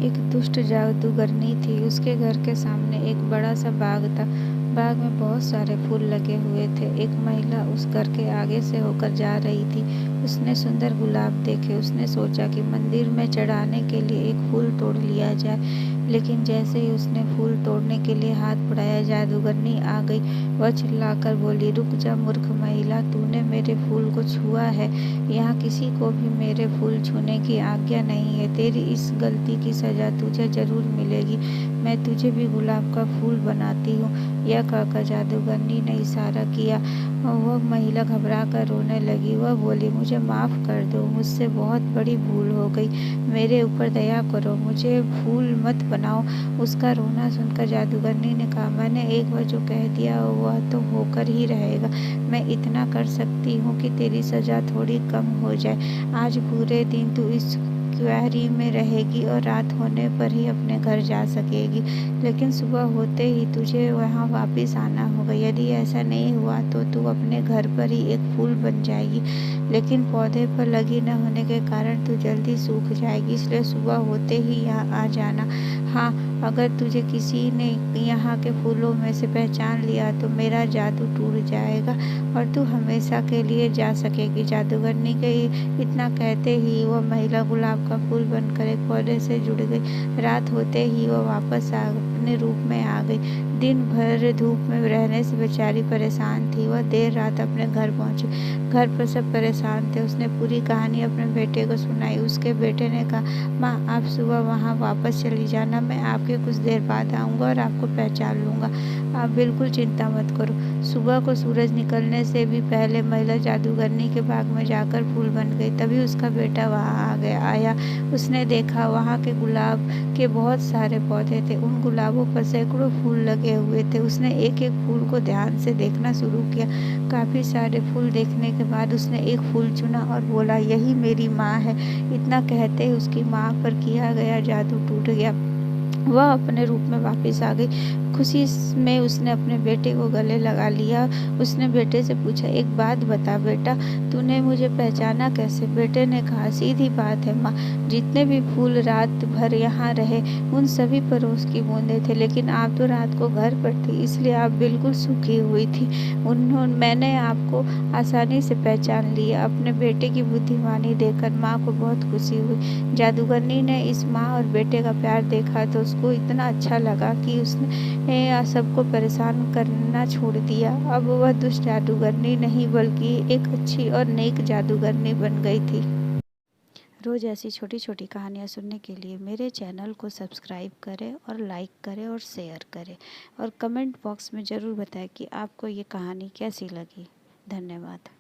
एक दुष्ट जादूगरनी थी। उसके घर के सामने एक बड़ा सा बाग था। बाग में बहुत सारे फूल लगे हुए थे। एक महिला उस घर के आगे से होकर जा रही थी। उसने सुंदर गुलाब देखे। उसने सोचा कि मंदिर में चढ़ाने के लिए एक फूल तोड़ लिया जाए। लेकिन जैसे ही उसने फूल तोड़ने के लिए हाथ बढ़ाया, जादूगरनी आ गई। वह चिल्लाकर बोली, रुक जा मूर्ख महिला, तूने मेरे फूल को छुआ है। यहाँ किसी को भी मेरे फूल छूने की आज्ञा नहीं है। तेरी इस गलती की सजा तुझे जरूर मिलेगी। मैं तुझे भी गुलाब का फूल बनाती हूँ। यह कहकर जादूगरनी ने इशारा किया। वह महिला घबरा कर रोने लगी। वह बोली, मुझे माफ़ कर दो, मुझसे बहुत बड़ी भूल हो गई। मेरे ऊपर दया करो, मुझे फूल मत बनाओ। उसका रोना सुनकर जादूगरनी ने कहा, मैंने एक बार जो कह दिया वह तो होकर ही रहेगा। मैं इतना कर सकती हूँ कि तेरी सजा थोड़ी कम हो जाए। आज पूरे दिन तू इस क्यारी में रहेगी और रात होने पर ही अपने घर जा सकेगी। लेकिन सुबह होते ही तुझे वहाँ वापस आना होगा। यदि ऐसा नहीं हुआ तो तू अपने घर पर ही एक फूल बन जाएगी। लेकिन पौधे पर लगी न होने के कारण तू जल्दी सूख जाएगी, इसलिए सुबह होते ही यहाँ आ जाना। हाँ, अगर तुझे किसी ने यहाँ के फूलों में से पहचान लिया तो मेरा जादू टूट जाएगा और तू हमेशा के लिए जा सकेगी। जादूगरनी के इतना कहते ही वह महिला गुलाब का फूल बनकर एक पौधे से जुड़ गई। रात होते ही वह वापस अपने रूप में आ गई। दिन भर धूप में रहने से बेचारी परेशान थी। वह देर रात अपने घर पहुंची। घर पर सब परेशान थे। उसने पूरी कहानी अपने बेटे को सुनाई। उसके बेटे ने कहा, माँ, आप सुबह वहाँ वापस चली जाना। मैं आपके कुछ देर बाद आऊँगा और आपको पहचान लूँगा। आप बिल्कुल चिंता मत करो। सुबह को सूरज निकलने से भी पहले महिला जादूगरनी के बाग में जाकर फूल बन गई। तभी उसका बेटा वहाँ आया। उसने देखा वहाँ के गुलाब के बहुत सारे पौधे थे। उन गुलाबों पर सैकड़ों फूल लगे हुए थे। उसने एक एक फूल को ध्यान से देखना शुरू किया। काफ़ी सारे फूल देखने के बाद उसने एक फूल चुना और बोला, यही मेरी माँ है। इतना कहते ही उसकी माँ पर किया गया जादू टूट गया। वह अपने रूप में वापस आ गई। खुशी में उसने अपने बेटे को गले लगा लिया। उसने बेटे से पूछा, एक बात बता बेटा, तूने मुझे पहचाना कैसे? बेटे ने कहा, सीधी बात है माँ, जितने भी फूल रात भर यहाँ रहे उन सभी पर उसकी बूंदें थे। लेकिन आप तो रात को घर पर थी, इसलिए आप बिल्कुल सूखी हुई थी। मैंने आपको आसानी से पहचान लिया। अपने बेटे की बुद्धिमानी देखकर माँ को बहुत खुशी हुई। जादूगरनी ने इस माँ और बेटे का प्यार देखा तो उसको इतना अच्छा लगा कि उसने सबको परेशान करना छोड़ दिया। अब वह दुष्ट जादूगरनी नहीं बल्कि एक अच्छी और नेक जादूगरनी बन गई थी। रोज़ ऐसी छोटी छोटी कहानियाँ सुनने के लिए मेरे चैनल को सब्सक्राइब करें और लाइक करें और शेयर करें और कमेंट बॉक्स में ज़रूर बताएं कि आपको ये कहानी कैसी लगी। धन्यवाद।